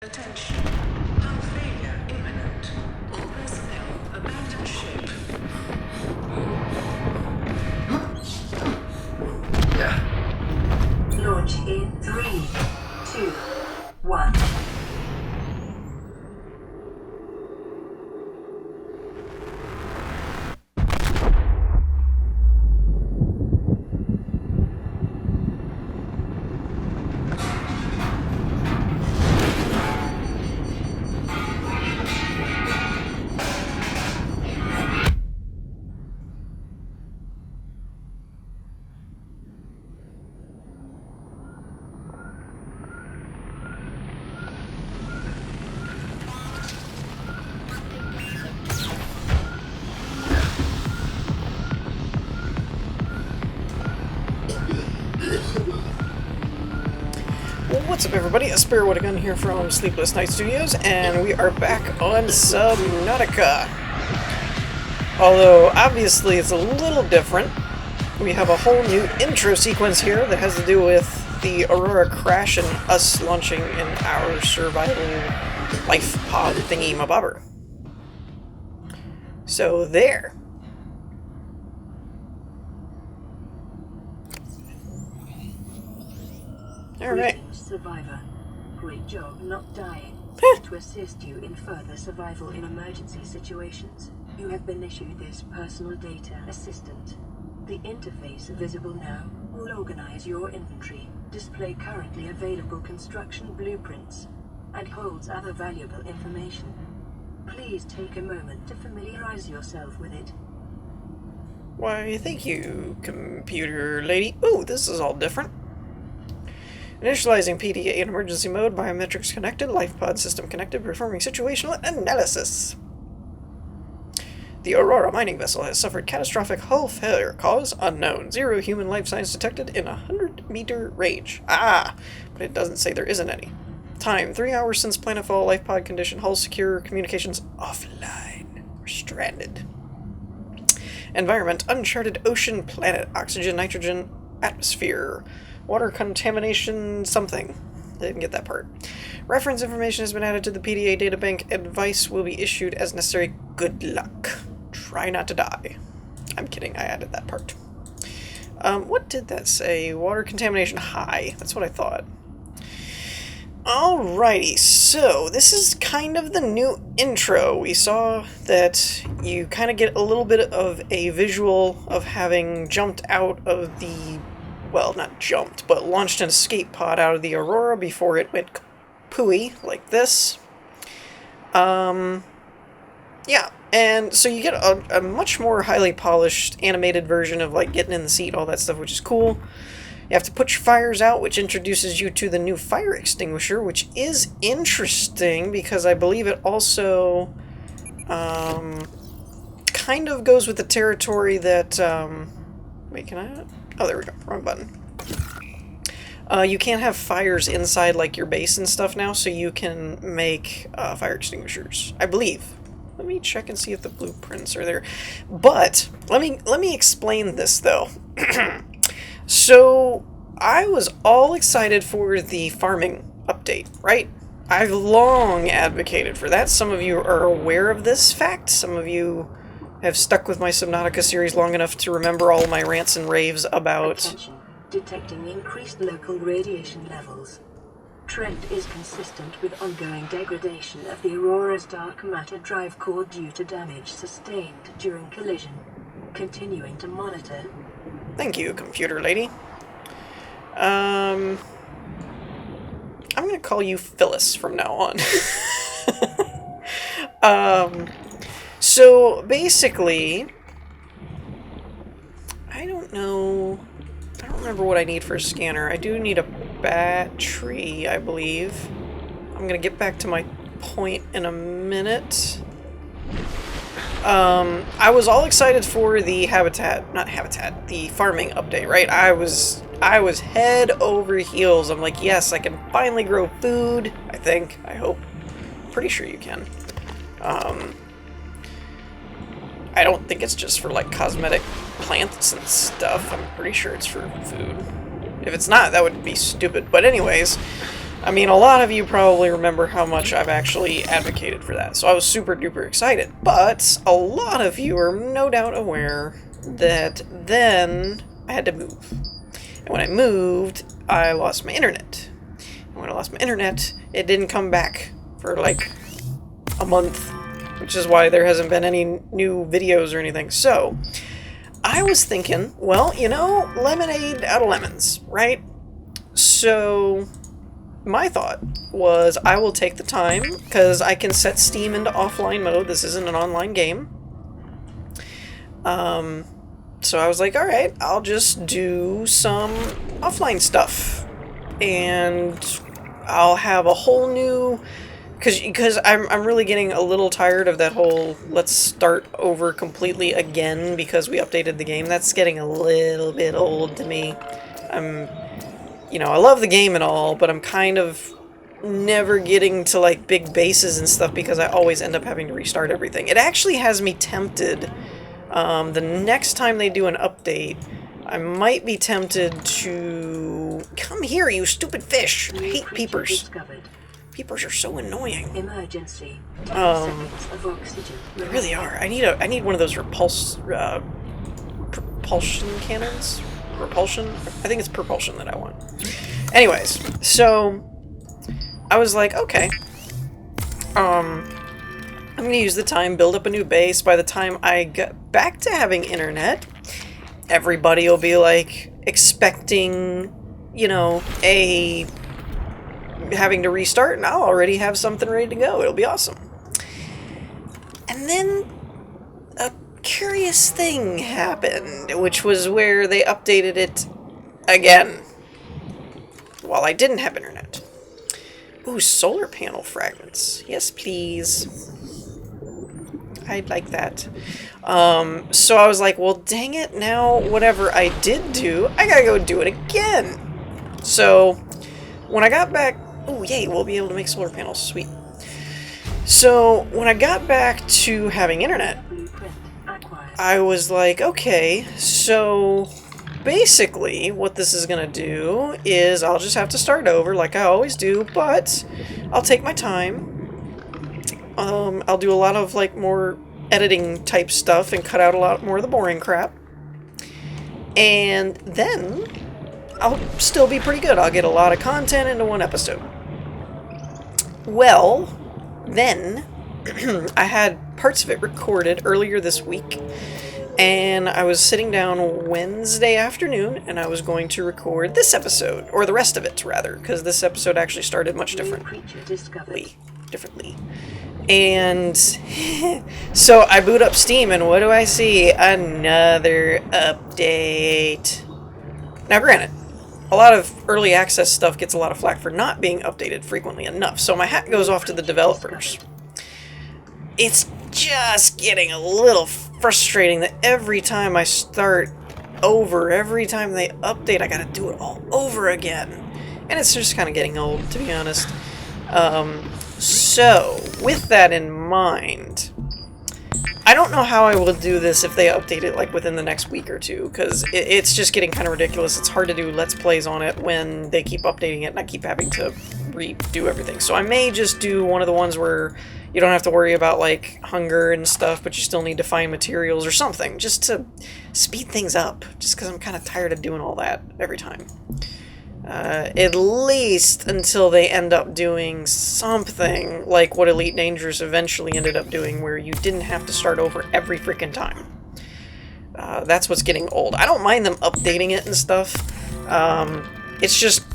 Attention. Hull failure imminent. All personnel abandon ship. Launch in 3, 2, 1. What's up, everybody? A Spare With a Gun here from Sleepless Night Studios, and we are back on Subnautica. Although, obviously, it's a little different. We have a whole new intro sequence here that has to do with the Aurora crash and us launching in our survival life pod thingy-mabobber. So, there. Alright. Survivor. Great job not dying. To assist you in further survival in emergency situations, you have been issued this personal data assistant. The interface visible now will organize your inventory, display currently available construction blueprints, and holds other valuable information. Please take a moment to familiarize yourself with it. Why, thank you, computer lady. Ooh, this is all different. Initializing PDA in emergency mode, biometrics connected, life pod system connected, performing situational analysis. The Aurora mining vessel has suffered catastrophic hull failure, cause unknown. 0 human life signs detected in a 100-meter range. Ah, but it doesn't say there isn't any. Time, 3 hours since planetfall, life pod condition, hull secure, communications offline. We're stranded. Environment, uncharted ocean, planet, oxygen, nitrogen, atmosphere. Water contamination something. I didn't get that part. Reference information has been added to the PDA databank. Advice will be issued as necessary. Good luck. Try not to die. I'm kidding, I added that part. What did that say? Water contamination high. That's what I thought. Alrighty, so this is kind of the new intro. We saw that you kind of get a little bit of a visual of having jumped out of the... well, not jumped, but launched an escape pod out of the Aurora before it went pooey, like this. Yeah, and so you get a much more highly polished animated version of, like, getting in the seat, all that stuff, which is cool. You have to put your fires out, which introduces you to the new fire extinguisher, which is interesting, because I believe it also, kind of goes with the territory that, wait, can I... oh, there we go. Wrong button. You can't have fires inside, like, your base and stuff now, so you can make fire extinguishers. I believe. Let me check and see if the blueprints are there. But, let me explain this, though. So, I was all excited for the farming update, right? I've long advocated for that. Some of you are aware of this fact. Some of you have stuck with my Subnautica series long enough to remember all my rants and raves about... Attention. Detecting increased local radiation levels. Trend is consistent with ongoing degradation of the Aurora's dark matter drive core due to damage sustained during collision. Continuing to monitor. Thank you, computer lady. I'm gonna call you Phyllis from now on. So, basically, I don't remember what I need for a scanner. I do need a battery, I believe. I'm gonna get back to my point in a minute. I was all excited for the the farming update, right? I was head over heels. I'm like, yes, I can finally grow food, I hope. Pretty sure you can. I don't think it's just for, like, cosmetic plants and stuff. I'm pretty sure it's for food. If it's not, that would be stupid. But anyways, I mean, a lot of you probably remember how much I've actually advocated for that, so I was super duper excited. But a lot of you are no doubt aware that then I had to move. And when I moved, I lost my internet. And when I lost my internet, it didn't come back for like a month, which is why there hasn't been any new videos or anything. So, I was thinking, well, you know, lemonade out of lemons, right? So, my thought was I will take the time, because I can set Steam into offline mode. This isn't an online game. So I was like, alright, I'll just do some offline stuff. And I'll have a whole new... Because I'm really getting a little tired of that whole let's start over completely again because we updated the game. That's getting a little bit old to me. You know, I love the game and all, but I'm kind of never getting to like big bases and stuff because I always end up having to restart everything. It actually has me tempted. The next time they do an update, I might be tempted to... Come here, you stupid fish! I hate peepers. Peepers are so annoying. Emergency. They really are. I need one of those propulsion cannons? Repulsion? I think it's propulsion that I want. Anyways, so I was like, okay. I'm gonna use the time, build up a new base. By the time I get back to having internet, everybody will be like expecting, you know, having to restart, and I'll already have something ready to go. It'll be awesome. And then a curious thing happened, which was where they updated it again while I didn't have internet. Ooh, solar panel fragments. Yes, please. I'd like that. So I was like, well, dang it, now whatever I did do, I gotta go do it again. So when I got back, oh yay, we'll be able to make solar panels, sweet. So when I got back to having internet, I was like, okay, so basically what this is gonna do is I'll just have to start over like I always do, but I'll take my time. I'll do a lot of like more editing type stuff and cut out a lot more of the boring crap. And then I'll still be pretty good. I'll get a lot of content into one episode. Well, then I had parts of it recorded earlier this week, and I was sitting down Wednesday afternoon and I was going to record this episode, or the rest of it rather, because this episode actually started much differently. And so I boot up Steam, and what do I see? Another update. Now granted, a lot of early access stuff gets a lot of flack for not being updated frequently enough, so my hat goes off to the developers. It's just getting a little frustrating that every time I start over, every time they update, I gotta do it all over again. And it's just kind of getting old, to be honest. So, with that in mind, I don't know how I will do this if they update it like within the next week or two, because it's just getting kind of ridiculous. It's hard to do Let's Plays on it when they keep updating it and I keep having to redo everything. So I may just do one of the ones where you don't have to worry about like hunger and stuff, but you still need to find materials or something, just to speed things up, just because I'm kind of tired of doing all that every time. At least until they end up doing something like what Elite Dangerous eventually ended up doing, where you didn't have to start over every freaking time. That's what's getting old. I don't mind them updating it and stuff. It's just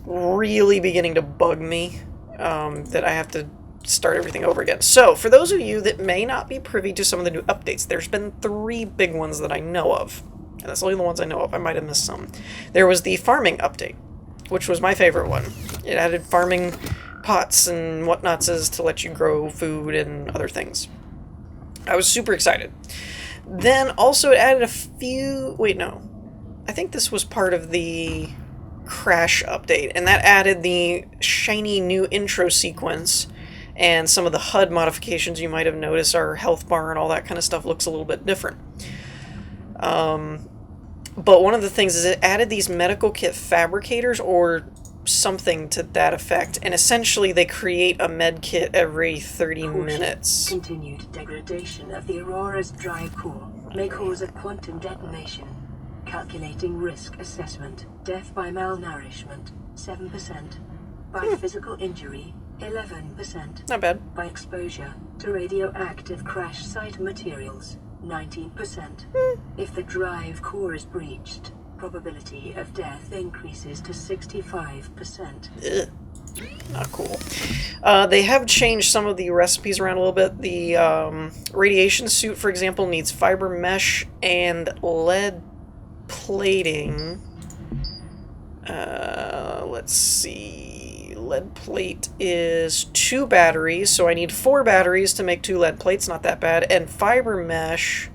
really beginning to bug me that I have to start everything over again. So, for those of you that may not be privy to some of the new updates, there's been 3 big ones that I know of. And that's only the ones I know of. I might have missed some. There was the farming update, which was my favorite one. It added farming pots and whatnots to let you grow food and other things. I was super excited. Then also it added a few... Wait, no. I think this was part of the Crash update, and that added the shiny new intro sequence, and some of the HUD modifications you might have noticed. Our health bar and all that kind of stuff looks a little bit different. But one of the things is it added these medical kit fabricators, or something to that effect, and essentially they create a med kit every 30 minutes. Continued degradation of the Aurora's dry core may cause a quantum detonation. Calculating risk assessment. Death by malnourishment, 7%. By physical injury, 11%. Not bad. By exposure to radioactive crash site materials, 19%. If the drive core is breached, probability of death increases to 65%. Ugh. Not cool. They have changed some of the recipes around a little bit. The radiation suit, for example, needs fiber mesh and lead plating. Let's see. Lead plate is 2 batteries, so I need 4 batteries to make 2 lead plates. Not that bad. And fiber mesh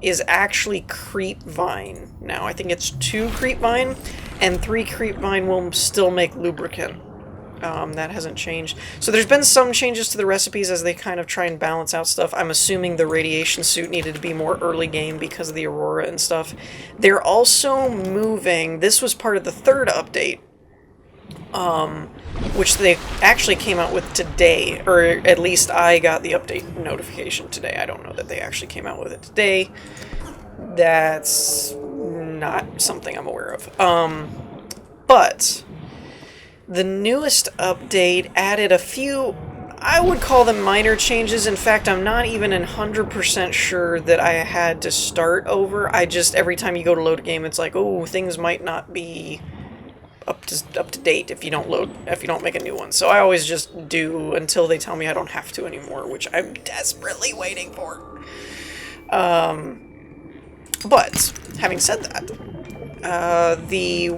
is actually creep vine. Now, I think it's 2 creep vine, and 3 creep vine will still make lubricant. That hasn't changed. So there's been some changes to the recipes as they kind of try and balance out stuff. I'm assuming the radiation suit needed to be more early game because of the Aurora and stuff. They're also moving, this was part of the 3rd update, which they actually came out with today, or at least I got the update notification today. I don't know that they actually came out with it today. That's not something I'm aware of. But the newest update added a few, I would call them minor changes. In fact, I'm not even 100% sure that I had to start over. I just, every time you go to load a game, it's like, oh, things might not be up to date if you don't make a new one. So I always just do until they tell me I don't have to anymore, which I'm desperately waiting for. But having said that,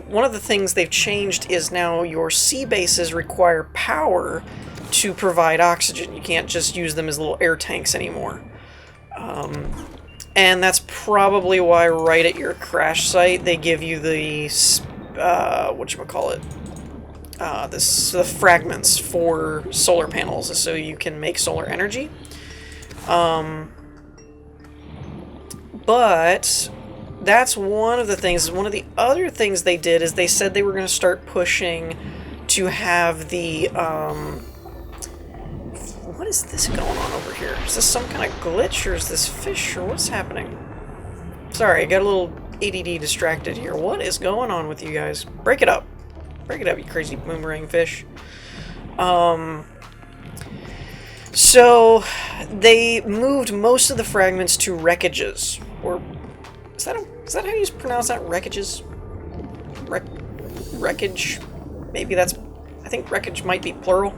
one of the things they've changed is now your sea bases require power to provide oxygen. You can't just use them as little air tanks anymore. And that's probably why right at your crash site they give you the the fragments for solar panels, so you can make solar energy. But that's one of the things. One of the other things they did is they said they were going to start pushing to have the, what is this going on over here? Is this some kind of glitch, or is this fish, or what's happening? Sorry, I got a little ADD distracted here. What is going on with you guys? Break it up. Break it up, you crazy boomerang fish. So, they moved most of the fragments to wreckages, or is that how you pronounce that? Wreckages? Wreckage? Maybe that's, I think wreckage might be plural.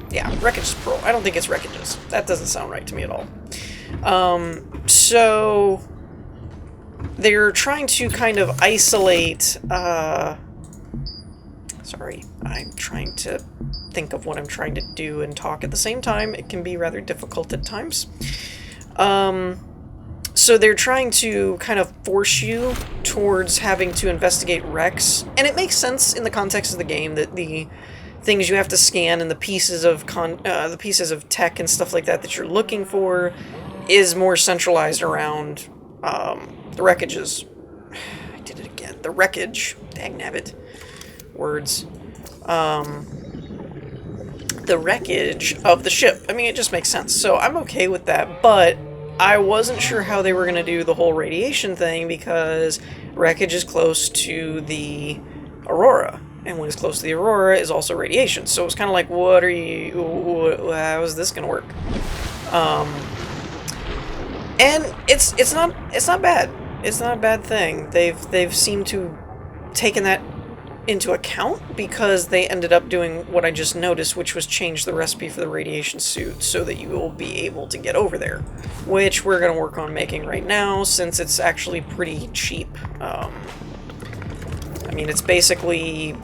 Yeah, wreckage is plural. I don't think it's wreckages. That doesn't sound right to me at all. So they're trying to kind of isolate, sorry, I'm trying to think of what I'm trying to do and talk at the same time. It can be rather difficult at times. So they're trying to kind of force you towards having to investigate wrecks, and it makes sense in the context of the game that the things you have to scan and the pieces of tech and stuff like that you're looking for is more centralized around the wreckages. I did it again. The wreckage. Dagnabbit. Words. The wreckage of the ship. I mean, it just makes sense. So I'm okay with that, but I wasn't sure how they were going to do the whole radiation thing because wreckage is close to the Aurora. And when it's close to the Aurora is also radiation. So it was kind of like, how is this going to work? And it's not bad. It's not a bad thing. They've seemed to taken that into account because they ended up doing what I just noticed, which was change the recipe for the radiation suit so that you will be able to get over there, which we're going to work on making right now since it's actually pretty cheap. I mean, it's basically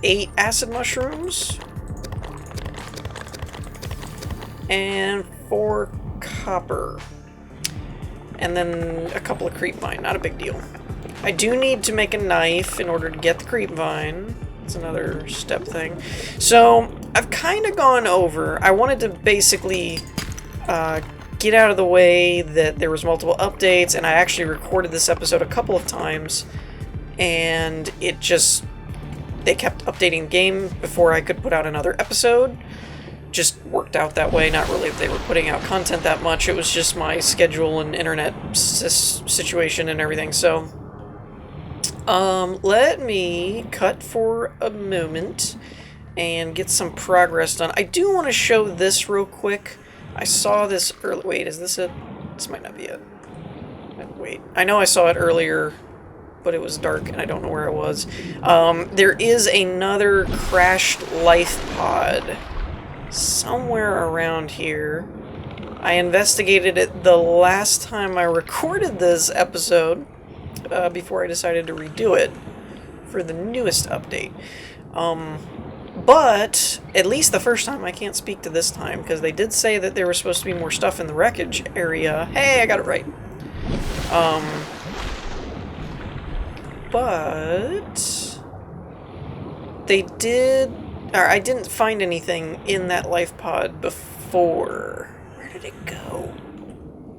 8 acid mushrooms and 4 copper, and then a couple of creep vine. Not a big deal. I do need to make a knife in order to get the creep vine. It's another step thing. So I've kind of gone over. I wanted to basically get out of the way that there was multiple updates, and I actually recorded this episode a couple of times and it just... They kept updating the game before I could put out another episode. Just worked out that way. Not really that they were putting out content that much. It was just my schedule and internet situation and everything. So, let me cut for a moment and get some progress done. I do want to show this real quick. I saw this early. Wait, is this it? This might not be it. Wait, I know I saw it earlier, but it was dark and I don't know where it was. There is another crashed life pod somewhere around here. I investigated it the last time I recorded this episode, before I decided to redo it for the newest update. But at least the first time, I can't speak to this time, because they did say that there was supposed to be more stuff in the wreckage area. Hey, I got it right. But they did... Or I didn't find anything in that life pod before. Where did it go?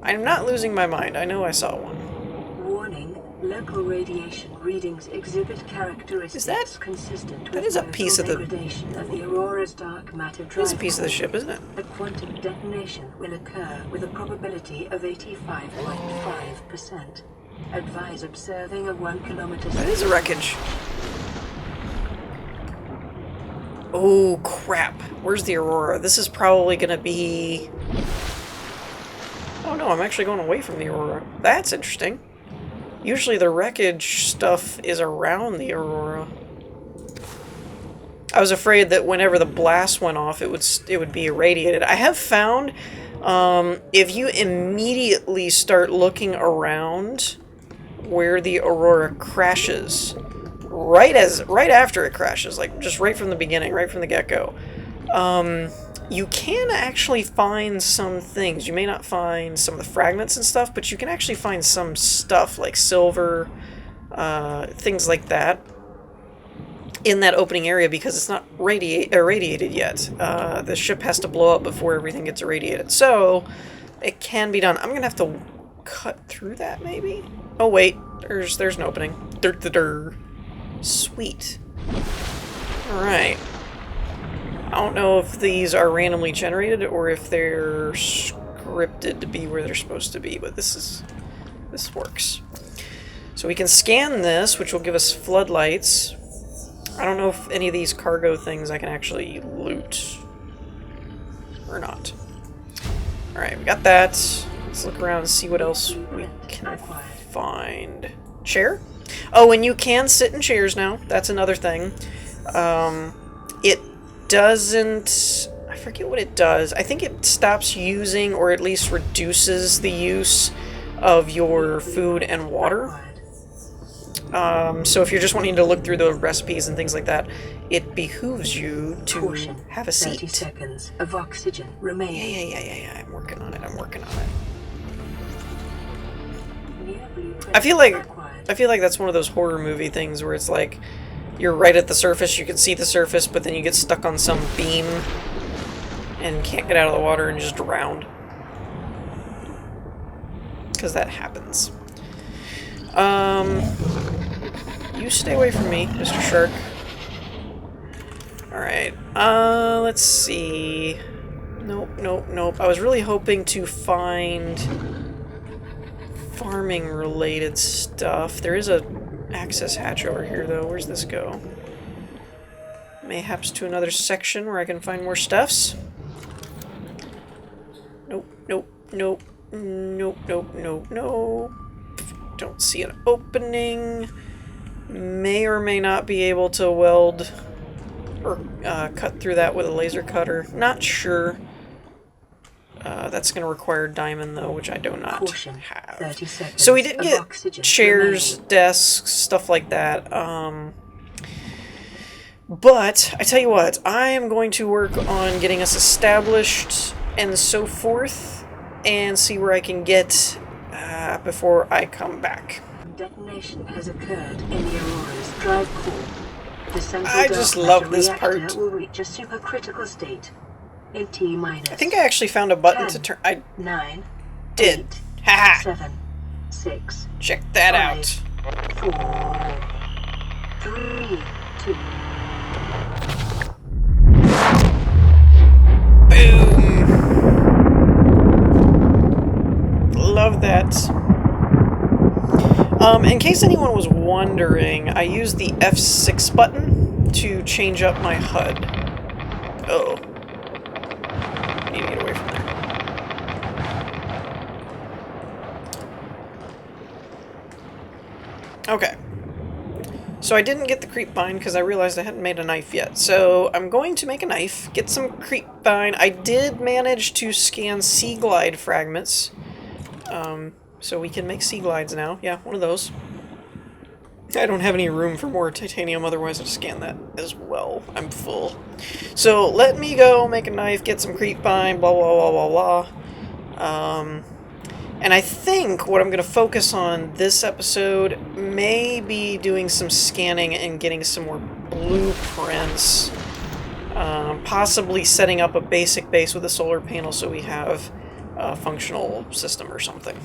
I'm not losing my mind. I know I saw one. Warning, local radiation readings exhibit characteristics consistent with that is a piece of the... degradation of the Aurora's dark matter drive. It's a piece of the ship, isn't it? A quantum detonation will occur with a probability of 85.5%. Advise observing a 1 kilometer... That is a wreckage. Oh, crap. Where's the Aurora? This is probably going to be... Oh, no, I'm actually going away from the Aurora. That's interesting. Usually the wreckage stuff is around the Aurora. I was afraid that whenever the blast went off, it would be irradiated. I have found, if you immediately start looking around where the Aurora crashes... right after it crashes, like just right from the beginning, right from the get-go, you can actually find some things. You may not find some of the fragments and stuff, but you can actually find some stuff like silver, things like that in that opening area, because it's not irradiated yet. The ship has to blow up before everything gets irradiated, so it can be done. I'm gonna have to cut through that, maybe? Oh wait, there's an opening. Sweet. Alright. I don't know if these are randomly generated or if they're scripted to be where they're supposed to be, but this works. So we can scan this, which will give us floodlights. I don't know if any of these cargo things I can actually loot. Or not. Alright, we got that. Let's look around and see what else we can find. Chair? Oh, and you can sit in chairs now. That's another thing. It doesn't... I forget what it does. I think it stops using, or at least reduces the use of your food and water. So if you're just wanting to look through the recipes and things like that, it behooves you to have a seat. 30 seconds of oxygen remaining. Yeah. I'm working on it. I feel like that's one of those horror movie things where it's like you're right at the surface, you can see the surface, but then you get stuck on some beam and can't get out of the water and just drown. Because that happens. You stay away from me, Mr. Shark. Alright, let's see. Nope. I was really hoping to find farming related stuff. There is a access hatch over here though. Where's this go? Mayhaps to another section where I can find more stuffs. Nope. Don't see an opening. May or may not be able to weld or cut through that with a laser cutter. Not sure. That's going to require diamond, though, which I do not have. So we did get chairs, desks, stuff like that. But, I tell you what, I am going to work on getting us established and so forth, and see where I can get before I come back. Detonation has occurred in the Aurora's drive core. The central I just love this reactor part. will reach a supercritical state in T minus. I think I actually found a button 10, to turn. I 9, did. 8, Haha. 7, 6. Check that 5, out. 4, 3, 2. Boom! Love that. In case anyone was wondering, I used the F6 button to change up my HUD. Oh. Need to get away from there. Okay. So I didn't get the creep vine because I realized I hadn't made a knife yet. So I'm going to make a knife, get some creep vine. I did manage to scan sea glide fragments. So we can make sea glides now. Yeah, one of those. I don't have any room for more titanium, otherwise I'd scan that as well. I'm full. So let me go make a knife, get some creep vine, blah blah blah blah blah. And I think what I'm going to focus on this episode may be doing some scanning and getting some more blueprints. Possibly setting up a basic base with a solar panel so we have a functional system or something.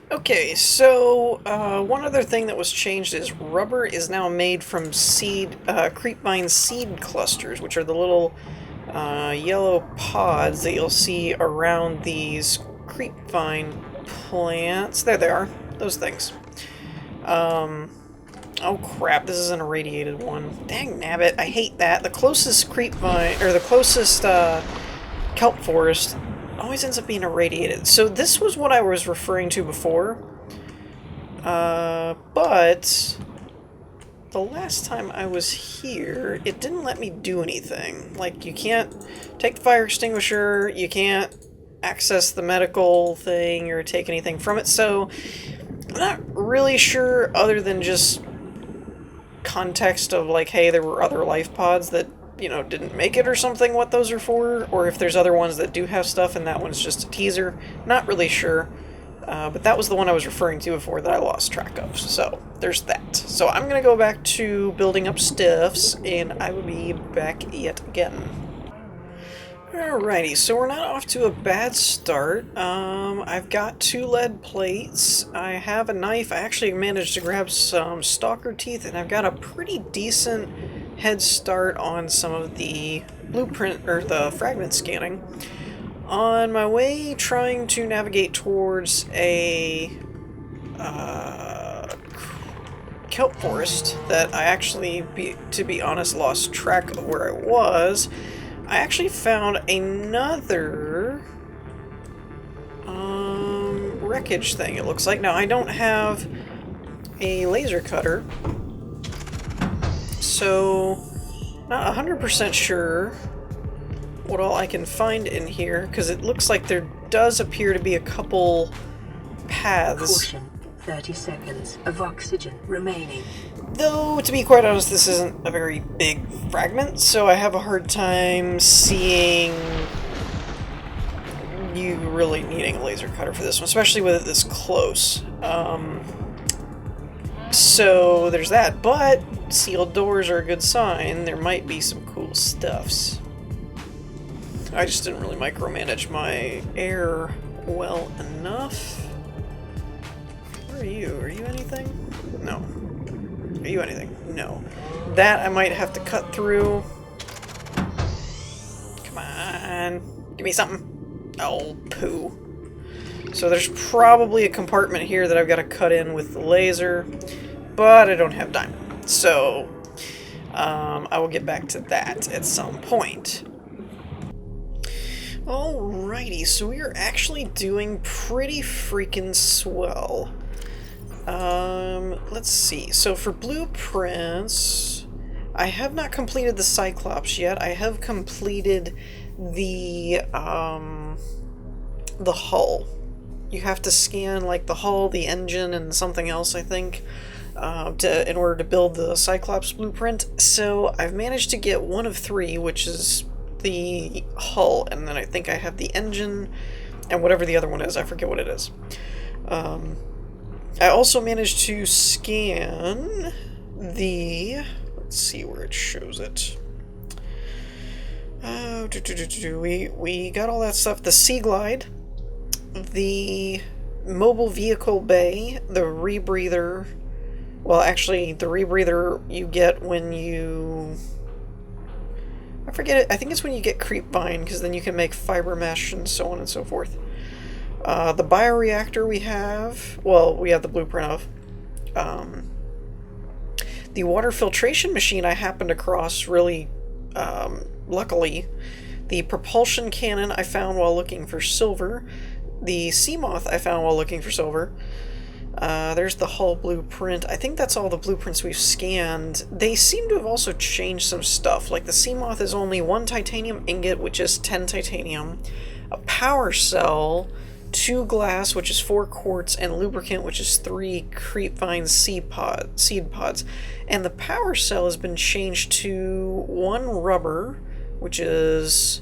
Okay, so one other thing that was changed is rubber is now made from creepvine seed clusters, which are the little yellow pods that you'll see around these creepvine plants. There they are, those things. Oh crap, this is an irradiated one. Dang nabbit, I hate that. The closest creepvine, or the closest kelp forest always ends up being irradiated. So this was what I was referring to before. But the last time I was here, it didn't let me do anything. Like, you can't take the fire extinguisher, you can't access the medical thing or take anything from it, so I'm not really sure, other than just context of like, hey, there were other life pods that, you know, didn't make it or something, what those are for, or if there's other ones that do have stuff and that one's just a teaser. Not really sure. But that was the one I was referring to before that I lost track of. So, there's that. So I'm going to go back to building up stuffs, and I will be back yet again. Alrighty, so we're not off to a bad start. I've got 2 lead plates. I have a knife. I actually managed to grab some stalker teeth, and I've got a pretty decent head start on some of the blueprint, or the fragment scanning. On my way trying to navigate towards a kelp forest that I actually, to be honest, lost track of where I was, I actually found another wreckage thing, it looks like. Now, I don't have a laser cutter, so not 100% sure what all I can find in here, because it looks like there does appear to be a couple paths. Caution, 30 seconds of oxygen remaining. Though, to be quite honest, this isn't a very big fragment, so I have a hard time seeing you really needing a laser cutter for this one, especially with it this close. So there's that, but sealed doors are a good sign. There might be some cool stuffs. I just didn't really micromanage my air well enough. Where are you? Are you anything? No. Are you anything? No. That I might have to cut through. Come on. Give me something. Oh, poo. So there's probably a compartment here that I've got to cut in with the laser, but I don't have time. So, I will get back to that at some point. Alrighty, so we are actually doing pretty freaking swell. Let's see. So for blueprints, I have not completed the Cyclops yet. I have completed the hull. You have to scan like the hull, the engine, and something else, I think, in order to build the Cyclops blueprint. So I've managed to get 1 of 3, which is the hull, and then I think I have the engine and whatever the other one is. I forget what it is. I also managed to scan the... Let's see where it shows it. We got all that stuff. The Sea Glide, the mobile vehicle bay, the rebreather, Well, actually, the rebreather you get when you... I forget it. I think it's when you get creep vine, because then you can make fiber mesh and so on and so forth. The bioreactor we have... Well, we have the blueprint of. The water filtration machine I happened across really luckily. The propulsion cannon I found while looking for silver. The sea moth I found while looking for silver. There's the hull blueprint. I think that's all the blueprints we've scanned. They seem to have also changed some stuff. Like the sea moth is only 1 titanium ingot, which is 10 titanium. A power cell, 2 glass, which is 4 quartz, and lubricant, which is 3 creepvine seed pods. And the power cell has been changed to 1 rubber, which is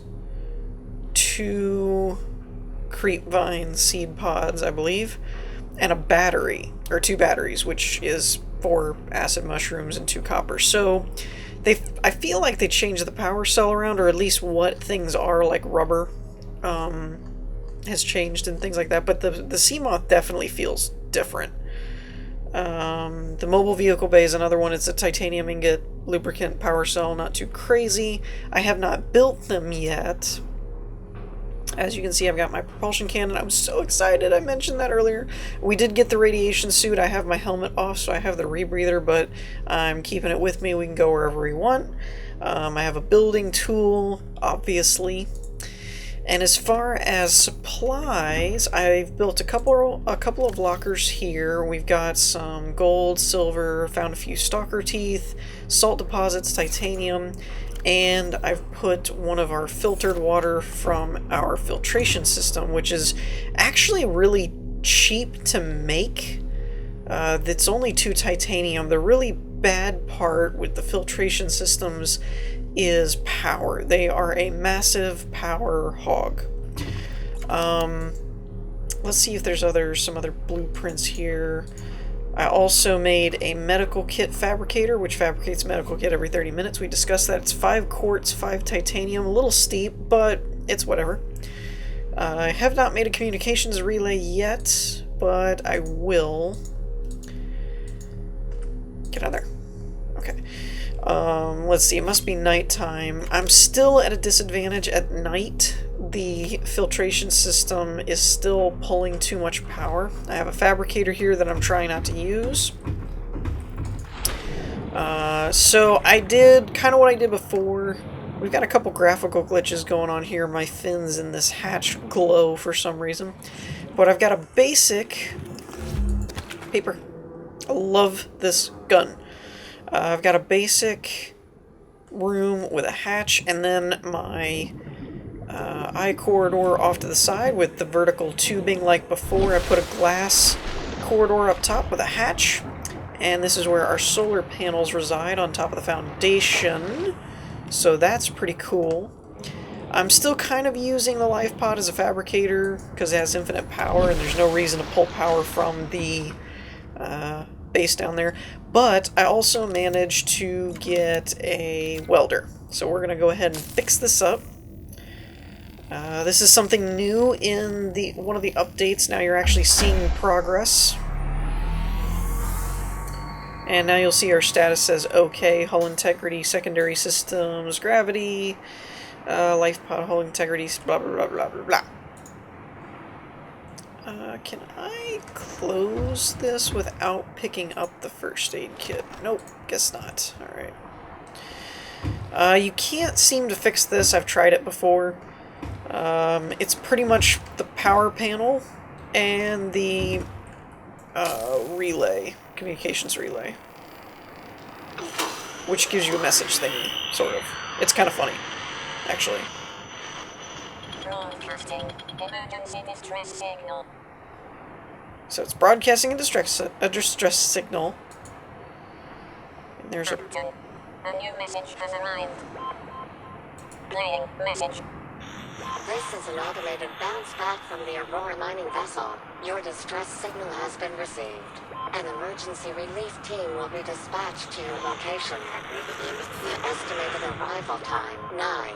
2 creepvine seed pods, I believe, and a battery, or 2 batteries, which is 4 acid mushrooms and 2 copper. So I feel like they changed the power cell around, or at least what things are, like rubber has changed and things like that. But the sea moth definitely feels different. The mobile vehicle bay is another one. It's a titanium ingot, lubricant, power cell, not too crazy. I have not built them yet. As you can see, I've got my propulsion cannon. I'm so excited. I mentioned that earlier. We did get the radiation suit. I have my helmet off, so I have the rebreather, but I'm keeping it with me. We can go wherever we want. I have a building tool, obviously. And as far as supplies, I've built a couple of lockers here. We've got some gold, silver, found a few stalker teeth, salt deposits, titanium, and I've put one of our filtered water from our filtration system, which is actually really cheap to make. It's only 2 titanium. The really bad part with the filtration systems is power. They are a massive power hog. Let's see if there's some other blueprints here. I also made a medical kit fabricator, which fabricates medical kit every 30 minutes. We discussed that. It's 5 quartz, 5 titanium. A little steep, but it's whatever. I have not made a communications relay yet, but I will. Get out of there. Okay. Let's see, it must be nighttime. I'm still at a disadvantage at night. The filtration system is still pulling too much power. I have a fabricator here that I'm trying not to use. So I did kind of what I did before. We've got a couple graphical glitches going on here. My fins in this hatch glow for some reason. But I've got a basic paper. I love this gun. I've got a basic room with a hatch, and then my eye corridor off to the side with the vertical tubing like before. I put a glass corridor up top with a hatch, and this is where our solar panels reside on top of the foundation, so that's pretty cool. I'm still kind of using the life pod as a fabricator because it has infinite power and there's no reason to pull power from the base down there, but I also managed to get a welder, so we're gonna go ahead and fix this up. This is something new in one of the updates. Now you're actually seeing progress, and now you'll see our status says OK, hull integrity, secondary systems, gravity, life pod, hull integrity, blah blah blah blah blah blah. Can I close this without picking up the first aid kit? Nope, guess not. Alright. You can't seem to fix this. I've tried it before. It's pretty much the power panel and the relay, communications relay, which gives you a message thingy, sort of. It's kind of funny, actually. Broadcasting emergency distress signal. So it's broadcasting a distress signal. And there's a new message has arrived. Playing message. This is an automated bounce back from the Aurora mining vessel. Your distress signal has been received. An emergency relief team will be dispatched to your location. The estimated arrival time, 9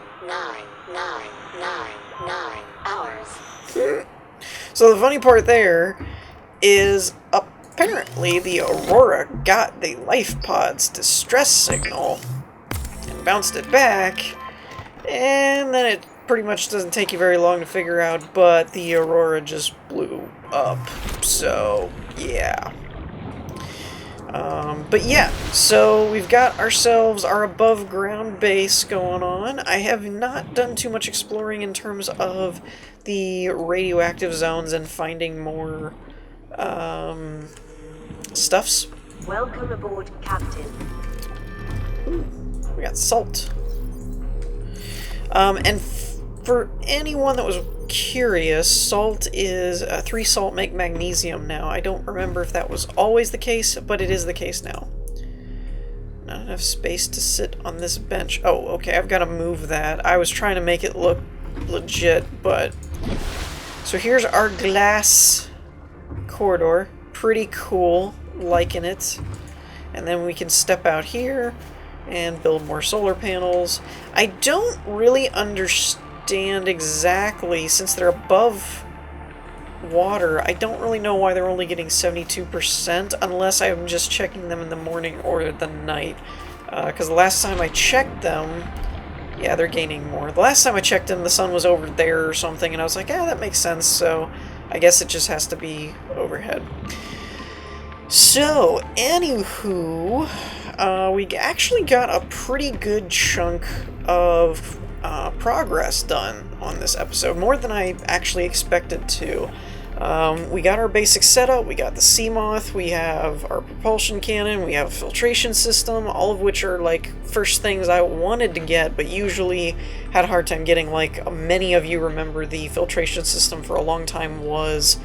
hours. So the funny part there is apparently the Aurora got the life pod's distress signal and bounced it back, and then it pretty much doesn't take you very long to figure out, but the Aurora just blew up. So, yeah. But yeah, so we've got ourselves our above ground base going on. I have not done too much exploring in terms of the radioactive zones and finding more stuffs. Welcome aboard, Captain. We got salt. And for anyone that was curious, salt is 3 salt make magnesium now. I don't remember if that was always the case, but it is the case now. Not enough space to sit on this bench. Oh, okay, I've got to move that. I was trying to make it look legit, but... So here's our glass corridor. Pretty cool. Liking it. And then we can step out here and build more solar panels. I don't really understand exactly, since they're above water, I don't really know why they're only getting 72%, unless I'm just checking them in the morning or the night. Because the last time I checked them, yeah, they're gaining more. The last time I checked them, the sun was over there or something, and I was like, yeah, that makes sense, so I guess it just has to be overhead. So, anywho, we actually got a pretty good chunk of progress done on this episode, more than I actually expected to. We got our basic setup, we got the Seamoth, we have our propulsion cannon, we have a filtration system, all of which are like first things I wanted to get, but usually had a hard time getting. Like many of you remember, the filtration system for a long time was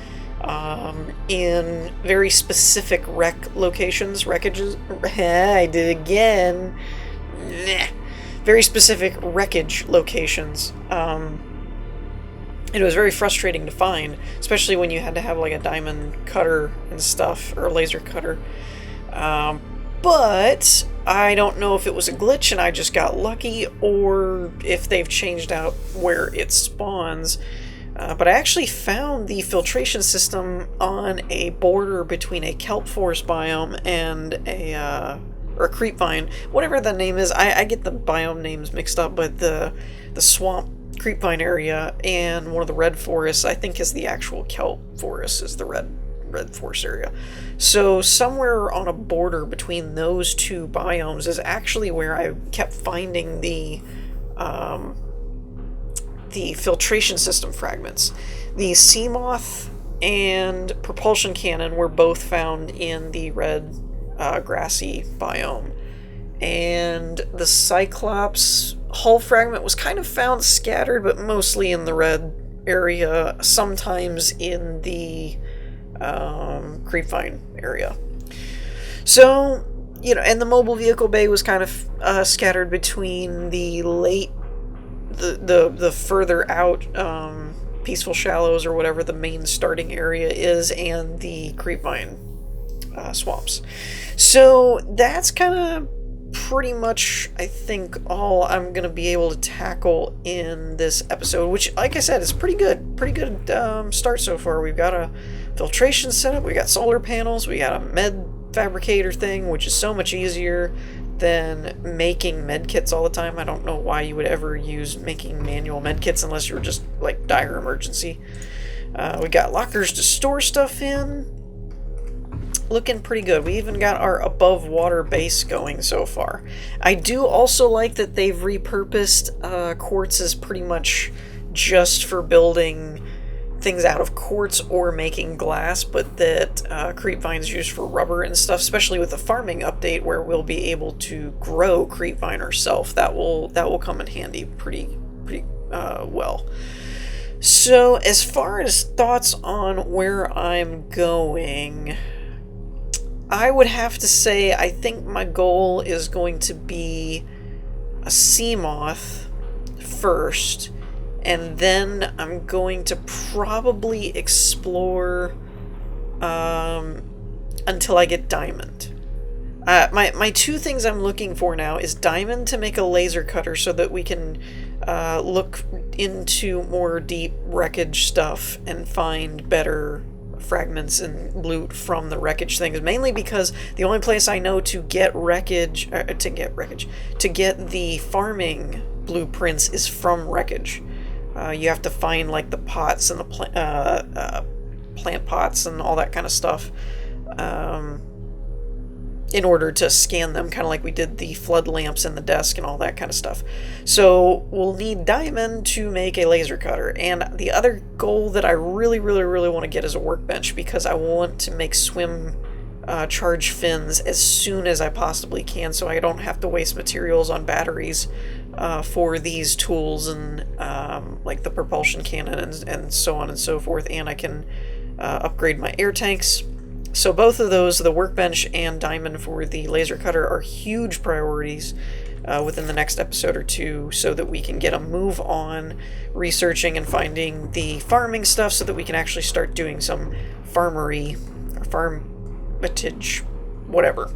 in very specific wreckages. I did it again. Very specific wreckage locations. It was very frustrating to find, especially when you had to have like a diamond cutter and stuff, or a laser cutter. But I don't know if it was a glitch and I just got lucky, or if they've changed out where it spawns. But I actually found the filtration system on a border between a kelp forest biome and or a creep vine, whatever the name is. I get the biome names mixed up, but the swamp creep vine area and one of the red forests, I think, is the actual kelp forest, is the red forest area. So somewhere on a border between those two biomes is actually where I kept finding the filtration system fragments. The Seamoth and propulsion cannon were both found in the red grassy biome, and the Cyclops hull fragment was kind of found scattered, but mostly in the red area, sometimes in the creepvine area. So, you know, and the mobile vehicle bay was kind of scattered between the the further out Peaceful Shallows, or whatever the main starting area is, and the creepvine swamps. So that's kind of pretty much, I think, all I'm going to be able to tackle in this episode, which, like I said, is pretty good start so far. We've got a filtration setup, we got solar panels, we got a med fabricator thing, which is so much easier than making med kits all the time. I don't know why you would ever use making manual med kits unless you were just like dire emergency. We got lockers to store stuff in. Looking pretty good. We even got our above water base going so far. I do also like that they've repurposed quartz as pretty much just for building things out of quartz or making glass, but that creepvine's used for rubber and stuff, especially with the farming update where we'll be able to grow creepvine ourselves. That will come in handy pretty well. So as far as thoughts on where I'm going, I would have to say I think my goal is going to be a Seamoth first, and then I'm going to probably explore until I get diamond. My two things I'm looking for now is diamond to make a laser cutter so that we can look into more deep wreckage stuff and find better fragments and loot from the wreckage things, mainly because the only place I know to get wreckage, to get the farming blueprints is from wreckage. You have to find like the pots and the plant pots and all that kind of stuff in order to scan them, kind of like we did the flood lamps in the desk and all that kind of stuff. So we'll need diamond to make a laser cutter. And the other goal that I really want to get is a workbench, because I want to make swim charge fins as soon as I possibly can, so I don't have to waste materials on batteries for these tools and like the propulsion cannon and so on and so forth, and I can upgrade my air tanks. So both of those, the workbench and diamond for the laser cutter, are huge priorities within the next episode or two, so that we can get a move on researching and finding the farming stuff, so that we can actually start doing some farmery, or farmatage, whatever.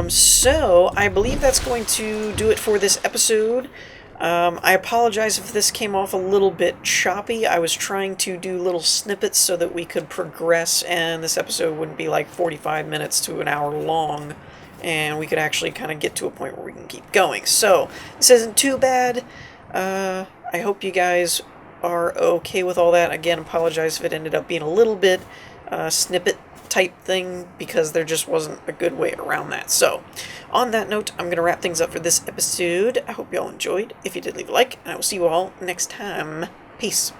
So I believe that's going to do it for this episode. I apologize if this came off a little bit choppy. I was trying to do little snippets so that we could progress, and this episode wouldn't be like 45 minutes to an hour long, and we could actually kind of get to a point where we can keep going. So this isn't too bad. I hope you guys are okay with all that. Again, apologize if it ended up being a little bit snippet type thing, because there just wasn't a good way around that. So on that note, I'm going to wrap things up for this episode. I hope you all enjoyed. If you did, leave a like, and I will see you all next time. Peace.